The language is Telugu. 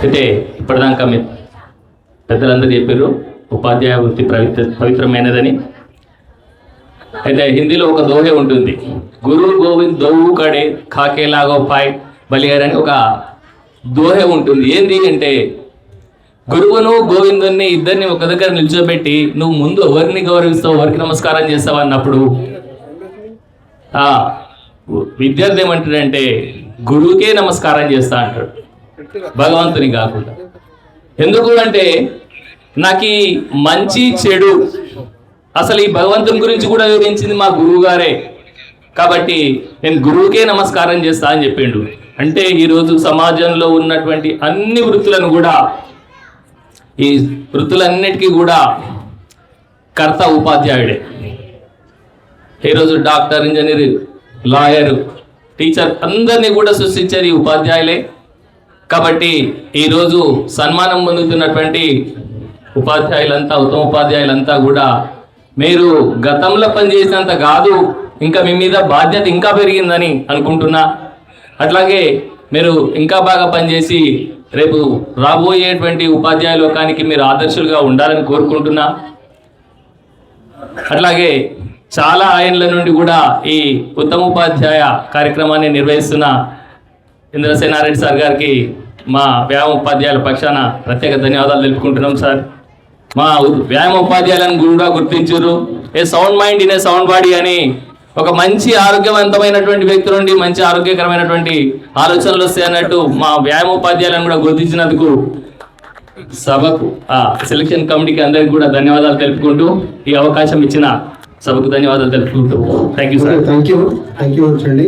అయితే ఇప్పటిదాకా పెద్దలందరూ చెప్పారు ఉపాధ్యాయ వృత్తి పవిత్రమైనదని. అయితే హిందీలో ఒక దోహే ఉంటుంది, గురు గోవింద్ దోవు కడే ఖాకేలాగో పాయ్ బలియార్ అని ఒక దోహే ఉంటుంది. ఏంటి అంటే గురువును గోవిందుని ఇద్దరిని ఒక దగ్గర నిల్చోబెట్టి నువ్వు ముందు ఎవరిని గౌరవిస్తావు, ఎవరికి నమస్కారం చేస్తావు అన్నప్పుడు విద్యార్థి ఏమంటాడంటే గురువుకే నమస్కారం చేస్తా అంటాడు, భగవంతుని కాకుండా. ఎందుకు అంటే నాకు ఈ మంచి చెడు అసలు ఈ భగవంతుని గురించి కూడా వివరించింది మా గురువు గారే, కాబట్టి నేను గురువుకే నమస్కారం చేస్తా అని చెప్పిండు. అంటే ఈరోజు సమాజంలో ఉన్నటువంటి అన్ని వృత్తులను కూడా, ఈ వృత్తులన్నిటికీ కూడా కర్త ఉపాధ్యాయుడే. ఈరోజు డాక్టర్, ఇంజనీర్, లాయర్, టీచర్ అందరినీ కూడా సృష్టించేది ఉపాధ్యాయులే. కాబట్టి ఈరోజు సన్మానం పొందుతున్నటువంటి ఉపాధ్యాయులంతా, ఉత్తమ ఉపాధ్యాయులంతా కూడా మీరు గతంలో పనిచేసినంత కాదు, ఇంకా మీ మీద బాధ్యత ఇంకా పెరిగిందని అనుకుంటున్నా. అట్లాగే మీరు ఇంకా బాగా పనిచేసి రేపు రాబోయేటువంటి ఉపాధ్యాయ లోకానికి మీరు ఆదర్శులుగా ఉండాలని కోరుకుంటున్నా. అట్లాగే చాలా ఆయనల నుండి కూడా ఈ ఉత్తమ ఉపాధ్యాయ కార్యక్రమాన్ని నిర్వహిస్తున్న ఇంద్రసేనారెడ్డి సార్ గారికి మా వ్యాయామ ఉపాధ్యాయుల పక్షాన ప్రత్యేక ధన్యవాదాలు తెలుపుకుంటున్నాం సార్. మా వ్యాయామ ఉపాధ్యాయులను కూడా గుర్తించారు. A sound mind in a sound body అని ఒక మంచి ఆరోగ్యవంతమైనటువంటి వ్యక్తి నుండి మంచి ఆరోగ్యకరమైనటువంటి ఆలోచనలు వస్తాయి అన్నట్టు మా వ్యాయామ ఉపాధ్యాయులను కూడా గుర్తించినందుకు సభకు సెలక్షన్ కమిటీకి అందరికి కూడా ధన్యవాదాలు తెలుపుకుంటూ ఈ అవకాశం ఇచ్చిన సభకు ధన్యవాదాలు తెలుపుకుంటూ thank you sir. Thank you అండి.